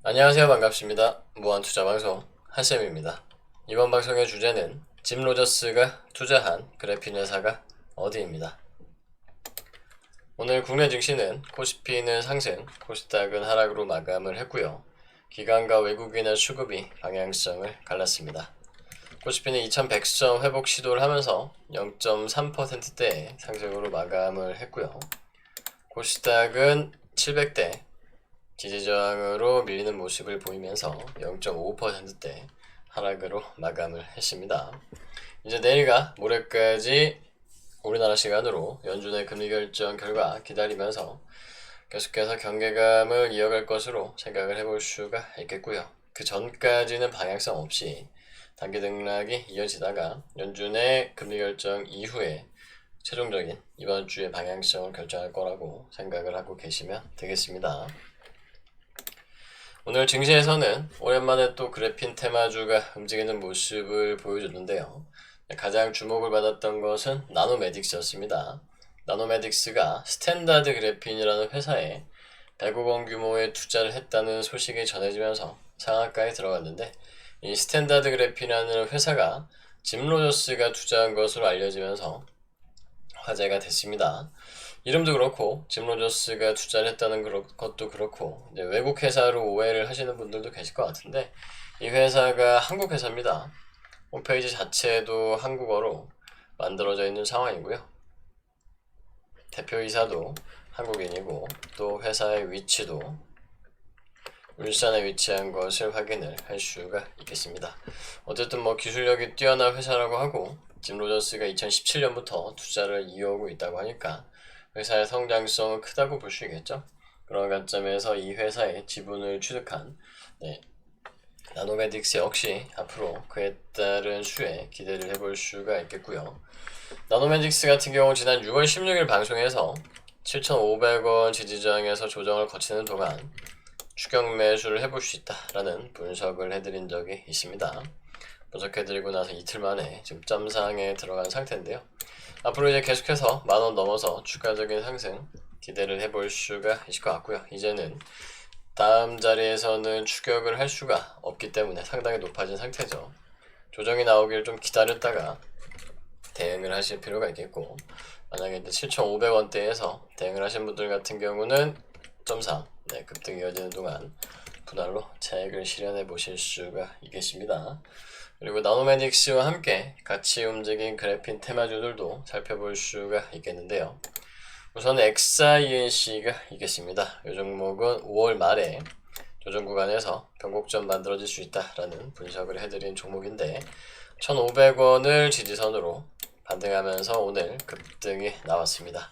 안녕하세요. 반갑습니다. 무한투자방송 한쌤입니다. 이번 방송의 주제는 짐 로저스가 투자한 그래핀 회사가 어디입니다. 오늘 국내 증시는 코스피는 상승, 코스닥은 하락으로 마감을 했고요. 기관과 외국인의 수급이 방향성을 갈랐습니다. 코스피는 2100점 회복 시도를 하면서 0.3%대의 상승으로 마감을 했고요. 코스닥은 700대 지지저항으로 밀리는 모습을 보이면서 0.5%대 하락으로 마감을 했습니다. 이제 내일과 모레까지 우리나라 시간으로 연준의 금리 결정 결과 기다리면서 계속해서 경계감을 이어갈 것으로 생각을 해볼 수가 있겠고요. 그 전까지는 방향성 없이 단기 등락이 이어지다가 연준의 금리 결정 이후에 최종적인 이번 주의 방향성을 결정할 거라고 생각을 하고 계시면 되겠습니다. 오늘 증시에서는 오랜만에 또 그래핀 테마주가 움직이는 모습을 보여줬는데요. 가장 주목을 받았던 것은 나노메딕스였습니다. 나노메딕스가 스탠다드 그래핀이라는 회사에 100억 원 규모의 투자를 했다는 소식이 전해지면서 상한가에 들어갔는데, 이 스탠다드 그래핀이라는 회사가 짐 로저스가 투자한 것으로 알려지면서 화제가 됐습니다. 이름도 그렇고 짐 로저스가 투자를 했다는 것도 그렇고 외국 회사로 오해를 하시는 분들도 계실 것 같은데, 이 회사가 한국 회사입니다. 홈페이지 자체도 한국어로 만들어져 있는 상황이고요. 대표이사도 한국인이고 또 회사의 위치도 울산에 위치한 것을 확인을 할 수가 있겠습니다. 어쨌든 기술력이 뛰어난 회사라고 하고 짐 로저스가 2017년부터 투자를 이어오고 있다고 하니까 회사의 성장성은 크다고 볼 수 있겠죠. 그런 관점에서 이 회사의 지분을 취득한 나노메딕스 역시 앞으로 그에 따른 수에 기대를 해볼 수가 있겠고요. 나노메딕스 같은 경우 지난 6월 16일 방송에서 7,500원 지지저항에서 조정을 거치는 동안 추격 매수를 해볼 수 있다라는 분석을 해드린 적이 있습니다. 분석해드리고 나서 이틀 만에 지금 점상에 들어간 상태인데요. 앞으로 이제 계속해서 만원 넘어서 추가적인 상승 기대를 해볼 수가 있을 것 같고요. 이제는 다음 자리에서는 추격을 할 수가 없기 때문에 상당히 높아진 상태죠. 조정이 나오길 좀 기다렸다가 대응을 하실 필요가 있겠고, 만약에 7,500원대에서 대응을 하신 분들 같은 경우는 점상 급등 이어지는 동안 분할로 차익을 실현해 보실 수가 있겠습니다. 그리고 나노메딕스와 함께 같이 움직인 그래핀 테마주들도 살펴볼 수가 있겠는데요. 우선 XINC가 있겠습니다. 이 종목은 5월 말에 조정 구간에서 변곡점 만들어질 수 있다라는 분석을 해드린 종목인데 1,500원을 지지선으로 반등하면서 오늘 급등이 나왔습니다.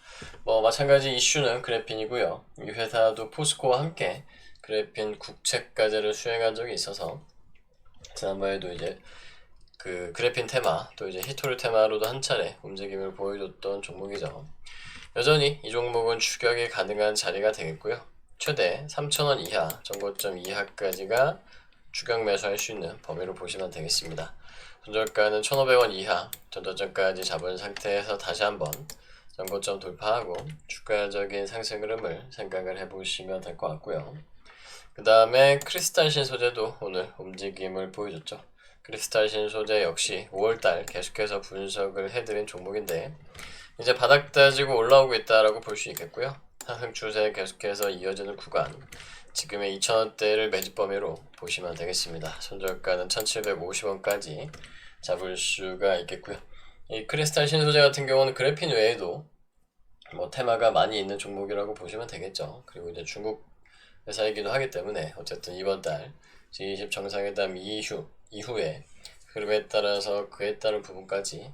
마찬가지 이슈는 그래핀이고요. 이 회사도 포스코와 함께 그래핀 국책과제를 수행한 적이 있어서 지난번에도 이제 그 그래핀 테마 또 이제 히토류 테마로도 한 차례 움직임을 보여줬던 종목이죠. 여전히 이 종목은 추격이 가능한 자리가 되겠고요. 최대 3,000원 이하, 전고점 이하까지가 추격 매수할 수 있는 범위로 보시면 되겠습니다. 손절가는 1,500원 이하, 전저점까지 잡은 상태에서 다시 한번 전고점 돌파하고 추가적인 상승 흐름을 생각을 해보시면 될 것 같고요. 그 다음에 크리스탈 신소재도 오늘 움직임을 보여줬죠. 크리스탈 신소재 역시 5월달 계속해서 분석을 해드린 종목인데 이제 바닥 다지고 올라오고 있다라고 볼 수 있겠고요. 상승 추세 계속해서 이어지는 구간, 지금의 2,000원대를 매집 범위로 보시면 되겠습니다. 손절가는 1,750원까지 잡을 수가 있겠고요. 이 크리스탈 신소재 같은 경우는 그래핀 외에도 테마가 많이 있는 종목이라고 보시면 되겠죠. 그리고 이제 중국 회사이기도 하기 때문에 어쨌든 이번 달 G20 정상회담 이후에 흐름에 따라서 그에 따른 부분까지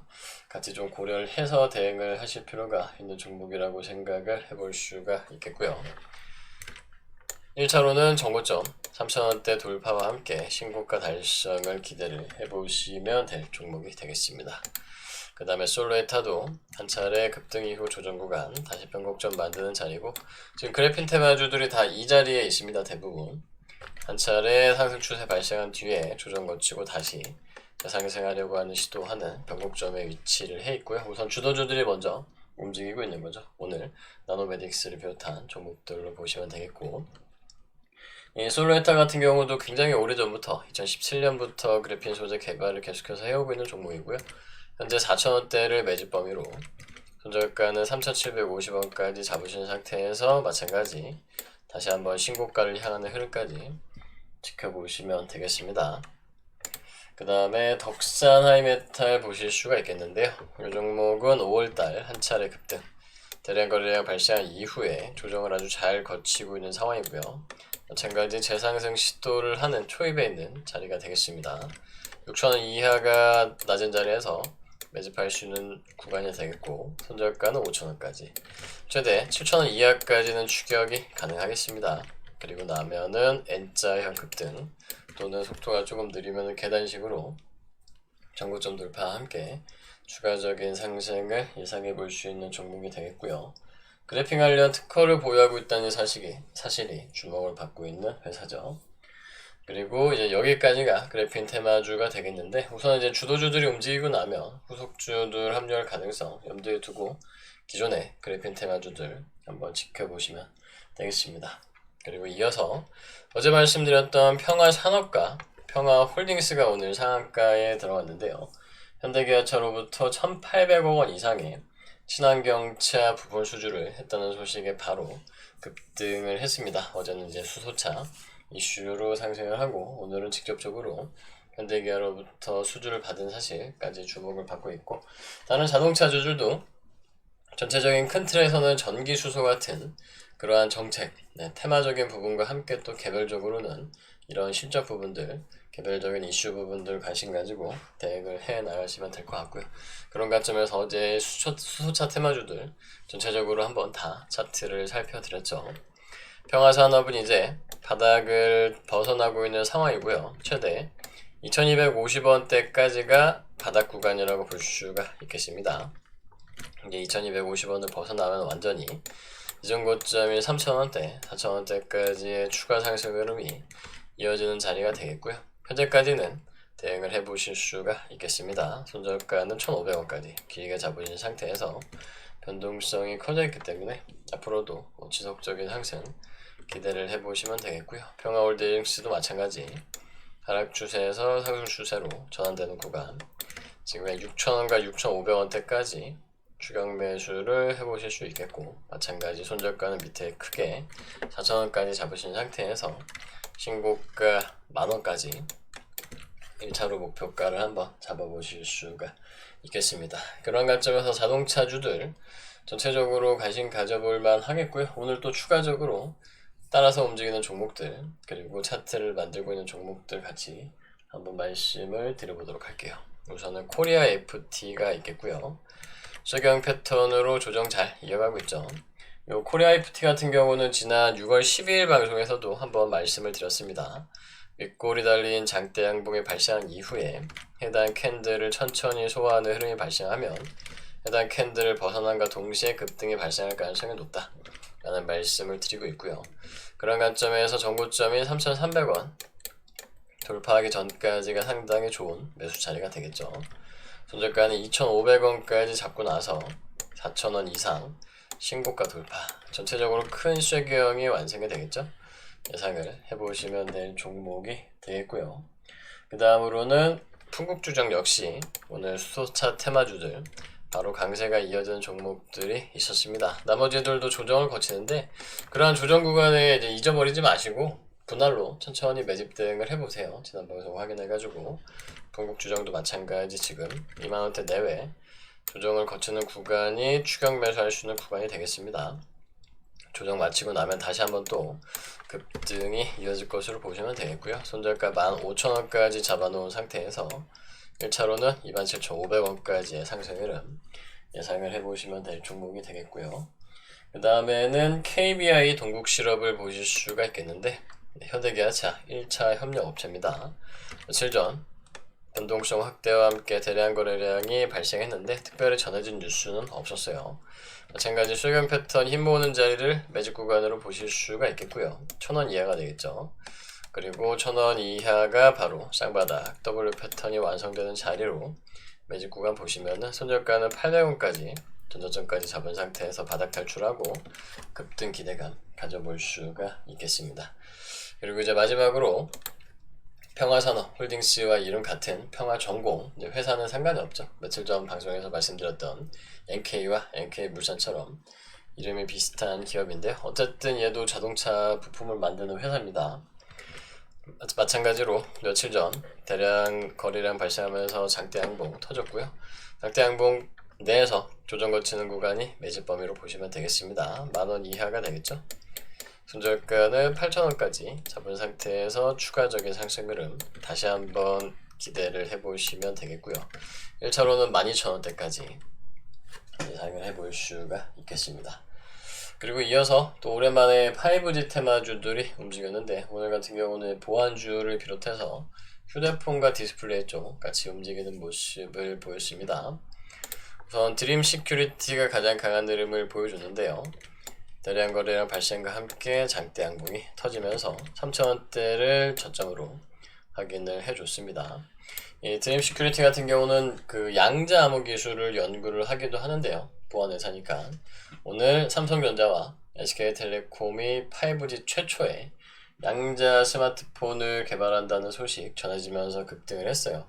같이 좀 고려를 해서 대응을 하실 필요가 있는 종목이라고 생각을 해볼 수가 있겠고요. 1차로는 정고점 3,000원대 돌파와 함께 신고가 달성을 기대를 해보시면 될 종목이 되겠습니다. 그 다음에 솔로에타도 한 차례 급등 이후 조정 구간 다시 변곡점 만드는 자리고, 지금 그래핀 테마주들이 다 이 자리에 있습니다. 대부분 한 차례 상승 추세 발생한 뒤에 조정 거치고 다시 상승하려고 하는 시도하는 변곡점에 위치를 해 있고요. 우선 주도주들이 먼저 움직이고 있는 거죠. 오늘 나노메딕스를 비롯한 종목들로 보시면 되겠고, 이 솔로에타 같은 경우도 굉장히 오래전부터 2017년부터 그래핀 소재 개발을 계속해서 해오고 있는 종목이고요. 현재 4,000원대를 매집 범위로 손절가는 3,750원까지 잡으신 상태에서 마찬가지 다시 한번 신고가를 향하는 흐름까지 지켜보시면 되겠습니다. 그 다음에 덕산 하이메탈 보실 수가 있겠는데요. 이 종목은 5월달 한 차례 급등 대량 거래량 발생한 이후에 조정을 아주 잘 거치고 있는 상황이고요. 마찬가지 재상승 시도를 하는 초입에 있는 자리가 되겠습니다. 6,000원 이하가 낮은 자리에서 매집할 수 있는 구간이 되겠고 손절가는 5,000원까지 최대 7,000원 이하까지는 추격이 가능하겠습니다. 그리고 나면은 N자형 급등 또는 속도가 조금 느리면 계단식으로 전고점 돌파와 함께 추가적인 상승을 예상해 볼 수 있는 종목이 되겠고요. 그래핑 관련 특허를 보유하고 있다는 사실이 주목을 받고 있는 회사죠. 그리고 이제 여기까지가 그래핀 테마주가 되겠는데 우선 이제 주도주들이 움직이고 나면 후속주들 합류할 가능성 염두에 두고 기존의 그래핀 테마주들 한번 지켜보시면 되겠습니다. 그리고 이어서 어제 말씀드렸던 평화산업과 평화홀딩스가 오늘 상한가에 들어갔는데요. 현대기아차로부터 1,800억 원 이상의 친환경차 부분 수주를 했다는 소식에 바로 급등을 했습니다. 어제는 이제 수소차 이슈로 상승을 하고 오늘은 직접적으로 현대기아로부터 수주를 받은 사실까지 주목을 받고 있고 다른 자동차 주들도 전체적인 큰 틀에서는 전기 수소 같은 그러한 정책, 테마적인 부분과 함께 또 개별적으로는 이런 실적 부분들, 개별적인 이슈 부분들 관심 가지고 대응을 해 나가시면 될 것 같고요. 그런 관점에서 어제 수소차 테마주들 전체적으로 한번 다 차트를 살펴드렸죠. 평화산업은 이제 바닥을 벗어나고 있는 상황이고요. 최대 2250원대까지가 바닥 구간이라고 볼 수가 있겠습니다. 이제 2250원을 벗어나면 완전히 이전 고점인 3000원대, 4000원대까지의 추가 상승 흐름이 이어지는 자리가 되겠고요. 현재까지는 대응을 해보실 수가 있겠습니다. 손절가는 1500원까지 길게 잡으신 상태에서 변동성이 커져 있기 때문에 앞으로도 지속적인 상승 기대를 해보시면 되겠고요. 평화홀딩스도 마찬가지 하락 추세에서 상승 추세로 전환되는 구간 지금의 6,000원과 6,500원대까지 추격 매수를 해보실 수 있겠고 마찬가지 손절가는 밑에 크게 4,000원까지 잡으신 상태에서 신고가 만원까지 1차로 목표가를 한번 잡아보실 수가 있겠습니다. 그런 관점에서 자동차주들 전체적으로 관심 가져볼만 하겠고요. 오늘 또 추가적으로 따라서 움직이는 종목들 그리고 차트를 만들고 있는 종목들 같이 한번 말씀을 드려보도록 할게요. 우선은 코리아 FT가 있겠고요. 수경 패턴으로 조정 잘 이어가고 있죠. 요 코리아 FT 같은 경우는 지난 6월 12일 방송에서도 한번 말씀을 드렸습니다. 윗골이 달린 장대 양봉이 발생한 이후에 해당 캔들을 천천히 소화하는 흐름이 발생하면 해당 캔들을 벗어난과 동시에 급등이 발생할 가능성이 높다 라는 말씀을 드리고 있고요. 그런 관점에서 전고점인 3,300원 돌파하기 전까지가 상당히 좋은 매수 자리가 되겠죠. 손절가는 2,500원까지 잡고 나서 4,000원 이상 신고가 돌파 전체적으로 큰 쉐경이 완성이 되겠죠. 예상을 해보시면 될 종목이 되겠고요. 그 다음으로는 풍국주정 역시 오늘 수소차 테마주들 바로 강세가 이어지는 종목들이 있었습니다. 나머지들도 조정을 거치는데 그러한 조정 구간에 이제 잊어버리지 마시고 분할로 천천히 매집 대응을 해보세요. 지난 방송 확인해가지고 풍국주정도 마찬가지 지금 2만원대 내외 조정을 거치는 구간이 추격 매수할 수 있는 구간이 되겠습니다. 조정 마치고 나면 다시 한번 또 급등이 이어질 것으로 보시면 되겠고요. 손절가 15,000원까지 잡아놓은 상태에서 1차로는 27,500원까지의 상승 흐름 예상을 해보시면 될 종목이 되겠고요. 그 다음에는 KBI 동국실업을 보실 수가 있겠는데 현대기아차 1차 협력업체입니다. 며칠 전 변동성 확대와 함께 대량 거래량이 발생했는데 특별히 전해진 뉴스는 없었어요. 마찬가지 수경 패턴 힘 모으는 자리를 매집 구간으로 보실 수가 있겠고요. 1,000원 이하가 되겠죠. 그리고 1,000원 이하가 바로 쌍바닥 W 패턴이 완성되는 자리로 매집 구간 보시면은 손절가는 800원까지 전저점까지 잡은 상태에서 바닥 탈출하고 급등 기대감 가져볼 수가 있겠습니다. 그리고 이제 마지막으로 평화산업 홀딩스와 이름 같은 평화전공, 이제 회사는 상관이 없죠. 며칠 전 방송에서 말씀드렸던 NK와 NK물산처럼 이름이 비슷한 기업인데 어쨌든 얘도 자동차 부품을 만드는 회사입니다. 마찬가지로 며칠 전 대량 거래량 발생하면서 장대 양봉 터졌고요. 장대 양봉 내에서 조정 거치는 구간이 매집 범위로 보시면 되겠습니다. 10,000원 이하가 되겠죠. 손절가는 8,000원까지 잡은 상태에서 추가적인 상승 흐름 다시 한번 기대를 해보시면 되겠고요. 1차로는 12,000원대까지 예상을 해볼 수가 있겠습니다. 그리고 이어서 또 오랜만에 5G 테마주들이 움직였는데 오늘 같은 경우는 보안주를 비롯해서 휴대폰과 디스플레이 쪽 같이 움직이는 모습을 보였습니다. 우선 드림 시큐리티가 가장 강한 흐름을 보여줬는데요. 대량 거래량 발생과 함께 장대 양봉이 터지면서 3,000원대를 저점으로 확인을 해줬습니다. 이 드림 시큐리티 같은 경우는 그 양자 암호 기술을 연구를 하기도 하는데요. 보안 회사니까 오늘 삼성전자와 SK텔레콤이 5G 최초의 양자 스마트폰을 개발한다는 소식 전해지면서 급등을 했어요.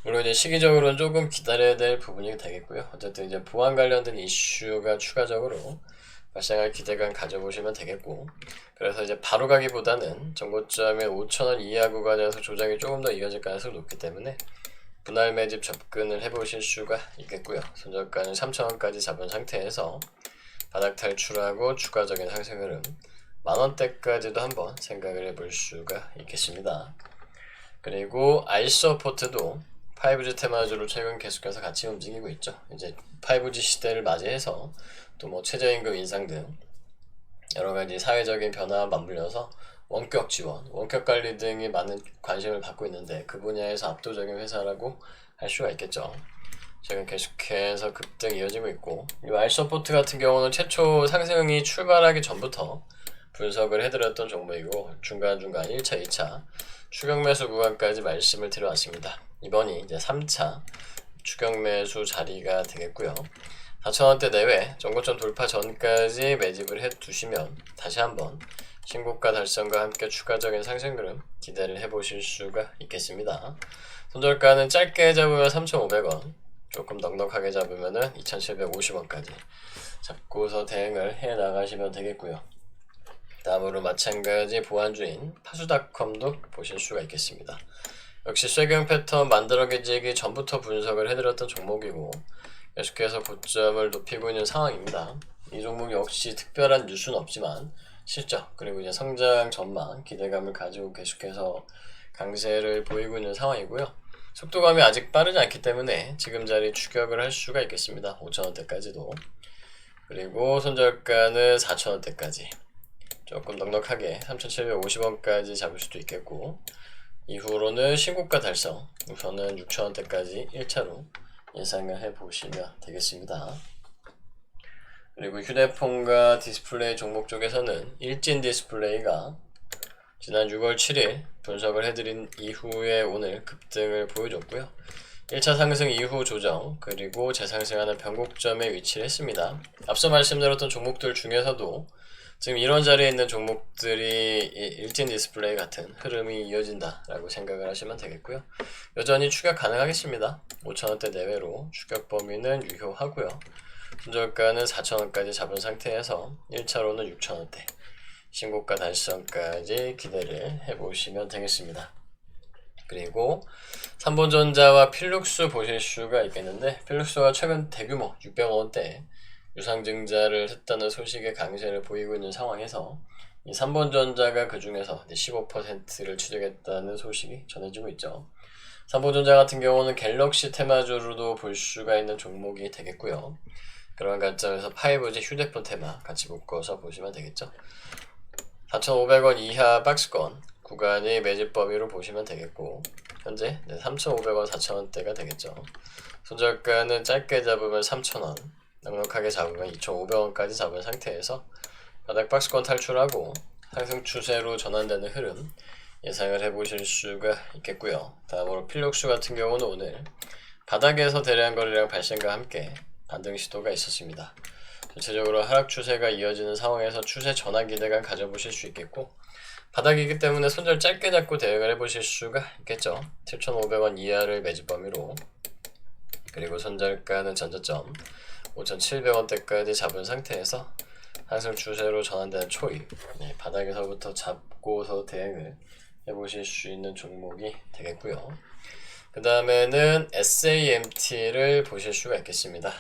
물론 이제 시기적으로는 조금 기다려야 될 부분이 되겠고요. 어쨌든 이제 보안 관련된 이슈가 추가적으로 발생할 기대감 가져보시면 되겠고, 그래서 이제 바로 가기보다는 정고점의 5,000원 이하 구간에서 조정이 조금 더 이어질 가능성이 높기 때문에 분할 매집 접근을 해보실 수가 있겠고요. 손절가는 3,000원까지 잡은 상태에서 바닥 탈출하고 추가적인 상승 흐름 10,000원대까지도 한번 생각을 해볼 수가 있겠습니다. 그리고 아이서포트도 5G 테마주로 최근 계속해서 같이 움직이고 있죠. 이제 5G 시대를 맞이해서 또 뭐 최저임금 인상 등 여러가지 사회적인 변화와 맞물려서 원격 지원, 원격 관리 등이 많은 관심을 받고 있는데 그 분야에서 압도적인 회사라고 할 수가 있겠죠. 최근 계속해서 급등 이어지고 있고, 이 알서포트 같은 경우는 최초 상승이 출발하기 전부터 분석을 해드렸던 종목이고 중간중간 1차, 2차 추격 매수 구간까지 말씀을 드려왔습니다. 이번이 이제 3차 추격 매수 자리가 되겠고요. 4,000원대 내외 정고점 돌파 전까지 매집을 해두시면 다시 한번 신고가 달성과 함께 추가적인 상승 흐름 기대를 해보실 수가 있겠습니다. 손절가는 짧게 잡으면 3,500원, 조금 넉넉하게 잡으면 2,750원까지 잡고서 대응을 해 나가시면 되겠고요. 다음으로 마찬가지 보안주인 파수닷컴도 보실 수가 있겠습니다. 역시 쇠경 패턴 만들어지기 전부터 분석을 해드렸던 종목이고 계속해서 고점을 높이고 있는 상황입니다. 이 종목 역시 특별한 뉴스는 없지만 실적 그리고 이제 성장 전망 기대감을 가지고 계속해서 강세를 보이고 있는 상황이고요. 속도감이 아직 빠르지 않기 때문에 지금 자리 추격을 할 수가 있겠습니다. 5,000원대까지도. 그리고 손절가는 4,000원대까지 조금 넉넉하게 3,750원까지 잡을 수도 있겠고, 이후로는 신고가 달성, 우선은 6,000원대까지 1차로 예상을 해보시면 되겠습니다. 그리고 휴대폰과 디스플레이 종목 쪽에서는 일진 디스플레이가 지난 6월 7일 분석을 해드린 이후에 오늘 급등을 보여줬고요. 1차 상승 이후 조정 그리고 재상승하는 변곡점에 위치를 했습니다. 앞서 말씀드렸던 종목들 중에서도 지금 이런 자리에 있는 종목들이 일진 디스플레이 같은 흐름이 이어진다 라고 생각을 하시면 되겠고요. 여전히 추격 가능하겠습니다. 5,000원대 내외로 추격 범위는 유효하고요. 손절가는 4,000원까지 잡은 상태에서 1차로는 6,000원대 신고가 달성까지 기대를 해보시면 되겠습니다. 그리고 삼본전자와 필룩스 보실 수가 있겠는데, 필룩스가 최근 대규모 600원대 유상증자를 했다는 소식에 강세를 보이고 있는 상황에서 이 삼본전자가 그 중에서 15%를 추적했다는 소식이 전해지고 있죠. 삼본전자 같은 경우는 갤럭시 테마주로도 볼 수가 있는 종목이 되겠고요. 그런 관점에서 5G 휴대폰 테마 같이 묶어서 보시면 되겠죠. 4,500원 이하 박스권 구간이 매집 범위로 보시면 되겠고, 현재 3,500원, 4,000원대가 되겠죠. 손절가는 짧게 잡으면 3,000원, 넉넉하게 잡으면 2,500원까지 잡은 상태에서 바닥 박스권 탈출하고 상승 추세로 전환되는 흐름 예상을 해보실 수가 있겠고요. 다음으로 필룩스 같은 경우는 오늘 바닥에서 대량 거래량 발생과 함께 반등 시도가 있었습니다. 전체적으로 하락 추세가 이어지는 상황에서 추세 전환 기대감 가져보실 수 있겠고, 바닥이기 때문에 손절 짧게 잡고 대응을 해보실 수가 있겠죠. 7,500원 이하를 매집 범위로, 그리고 손절가는 전저점 5,700원대까지 잡은 상태에서 상승 추세로 전환되는 초입, 바닥에서부터 잡고서 대응을 해보실 수 있는 종목이 되겠고요. 그 다음에는 SAMT를 보실 수가 있겠습니다.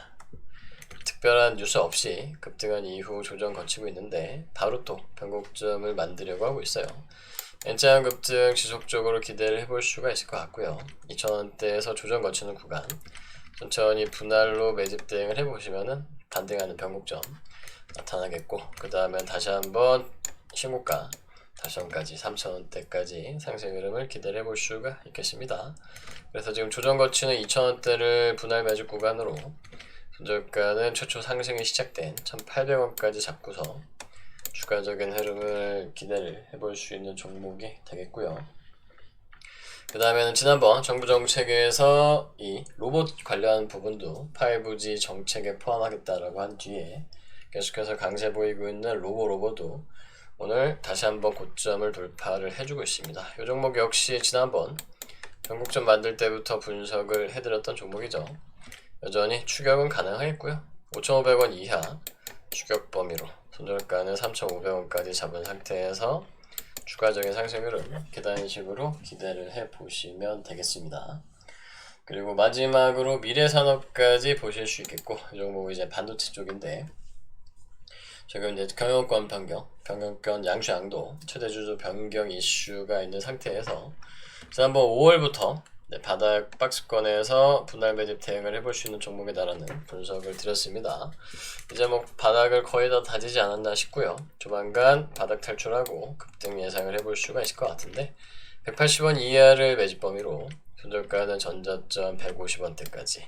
특별한 뉴스 없이 급등한 이후 조정 거치고 있는데 바로 또 변곡점을 만들려고 하고 있어요. N자형 급등 지속적으로 기대를 해볼 수가 있을 것 같고요. 2,000원대에서 조정 거치는 구간 천천히 분할로 매집 대응을 해보시면은 반등하는 변곡점 나타나겠고, 그 다음에 다시 한번 신고가 달성까지 3,000원대까지 상승 흐름을 기대를 해볼 수가 있겠습니다. 그래서 지금 조정 거치는 2,000원대를 분할 매집 구간으로 손절가는 최초 상승이 시작된 1,800원까지 잡고서 추가적인 흐름을 기대를 해볼 수 있는 종목이 되겠고요. 그 다음에는 지난번 정부 정책에서 이 로봇 관련 부분도 5G 정책에 포함하겠다라고 한 뒤에 계속해서 강세 보이고 있는 로보도 오늘 다시 한번 고점을 돌파를 해주고 있습니다. 이 종목 역시 지난번 변곡점 만들 때부터 분석을 해드렸던 종목이죠. 여전히 추격은 가능하겠고요. 5,500원 이하 추격 범위로 손절가는 3,500원까지 잡은 상태에서 추가적인 상승 흐름 계단식으로 기대를 해보시면 되겠습니다. 그리고 마지막으로 미래산업까지 보실 수 있겠고, 이 종목은 이제 반도체 쪽인데 지금 이제 경영권 변경권 양수 최대 주주 변경 이슈가 있는 상태에서 지난번 5월부터 바닥 박스권에서 분할 매집 대응을 해볼 수 있는 종목에 달하는 분석을 드렸습니다. 이제 뭐 바닥을 거의 다 다지지 않았나 싶고요. 조만간 바닥 탈출하고 급등 예상을 해볼 수가 있을 것 같은데 180원 이하를 매집 범위로 손절가는 전저점 150원대까지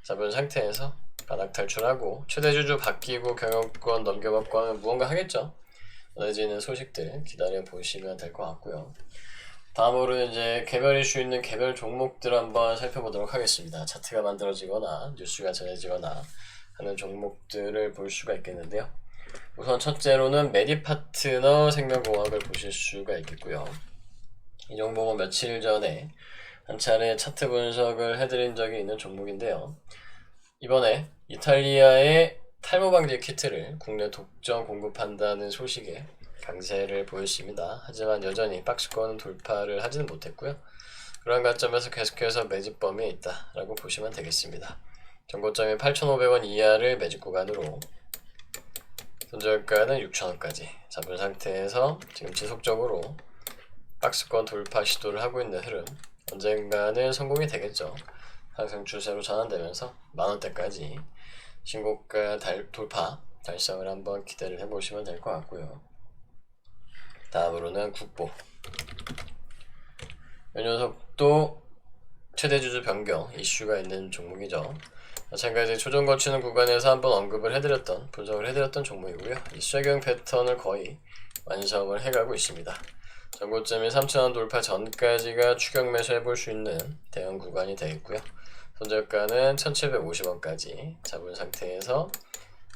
잡은 상태에서 바닥 탈출하고 최대 주주 바뀌고 경영권 넘겨받고 하면 무언가 하겠죠. 전해지는 소식들 기다려 보시면 될 것 같고요. 다음으로 이제 개별 이슈 있는 개별 종목들 한번 살펴보도록 하겠습니다. 차트가 만들어지거나 뉴스가 전해지거나 하는 종목들을 볼 수가 있겠는데요. 우선 첫째로는 메디파트너 생명공학을 보실 수가 있겠고요. 이 종목은 며칠 전에 한 차례 차트 분석을 해드린 적이 있는 종목인데요. 이번에 이탈리아의 탈모 방지 키트를 국내 독점 공급한다는 소식에 강세를 보였습니다. 하지만 여전히 박스권 돌파를 하지는 못했고요. 그러한 관점에서 계속해서 매집 범위에 있다라고 보시면 되겠습니다. 전고점이 8,500원 이하를 매집 구간으로 손절가는 6,000원까지 잡은 상태에서 지금 지속적으로 박스권 돌파 시도를 하고 있는 흐름, 언젠가는 성공이 되겠죠. 상승 추세로 전환되면서 만원대까지 신고가 돌파 달성을 한번 기대를 해보시면 될 것 같고요. 다음으로는 국보. 이 녀석도 최대 주주 변경 이슈가 있는 종목이죠. 마찬가지 조정 거치는 구간에서 한번 언급을 해드렸던, 분석을 해드렸던 종목이고요. 이 쇠경 패턴을 거의 완성을 해가고 있습니다. 전고점이 3,000원 돌파 전까지가 추격 매수 해볼 수 있는 대응 구간이 되겠고요. 손절가는 1,750원까지 잡은 상태에서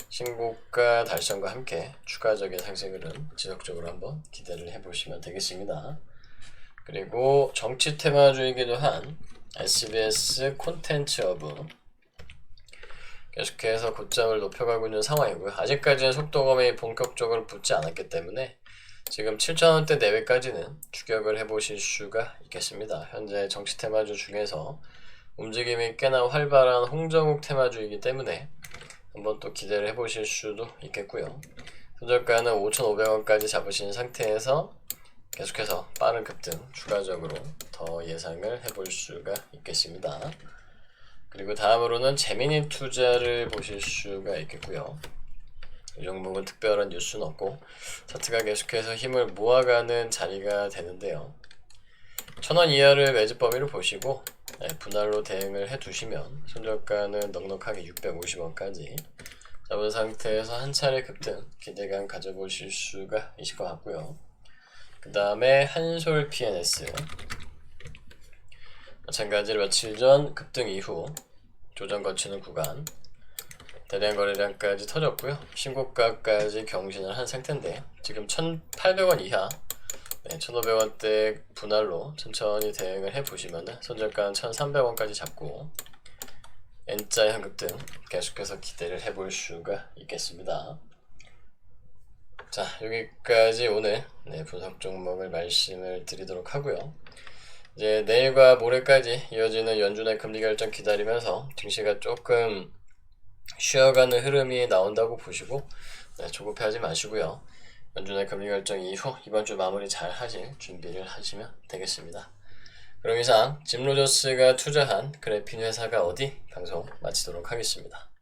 신고가 달성과 함께 추가적인 상승률은 지속적으로 한번 기대를 해보시면 되겠습니다. 그리고 정치 테마주이기도 한 SBS 콘텐츠허브 계속해서 고점을 높여가고 있는 상황이고요. 아직까지는 속도감이 본격적으로 붙지 않았기 때문에 지금 7,000원대 내외까지는 추격을 해보실 수가 있겠습니다. 현재 정치 테마주 중에서 움직임이 꽤나 활발한 홍정욱 테마주이기 때문에 한번 또 기대를 해보실 수도 있겠고요. 손절가는 5,500원까지 잡으신 상태에서 계속해서 빠른 급등 추가적으로 더 예상을 해볼 수가 있겠습니다. 그리고 다음으로는 재미니 투자를 보실 수가 있겠고요. 이 종목은 특별한 뉴스는 없고 차트가 계속해서 힘을 모아가는 자리가 되는데요. 1,000원 이하를 매집 범위로 보시고 분할로 대응을 해두시면 손절가는 넉넉하게 650원까지 잡은 상태에서 한 차례 급등 기대감 가져보실 수가 있을 것 같고요. 그 다음에 한솔 PNS 마찬가지로 며칠 전 급등 이후 조정 거치는 구간 대량 거래량까지 터졌고요. 신고가까지 경신을 한 상태인데 지금 1,800원 이하 네, 1,500원대 분할로 천천히 대응을 해보시면 손절가 1,300원까지 잡고 N자의 한급 등 계속해서 기대를 해볼 수가 있겠습니다. 자, 여기까지 오늘 분석 종목을 말씀을 드리도록 하고요. 이제 내일과 모레까지 이어지는 연준의 금리 결정 기다리면서 증시가 조금 쉬어가는 흐름이 나온다고 보시고 조급해하지 마시고요. 연준의 금리 결정 이후 이번 주 마무리 잘 하실 준비를 하시면 되겠습니다. 그럼 이상 짐로저스가 투자한 그래핀 회사가 어디 방송 마치도록 하겠습니다.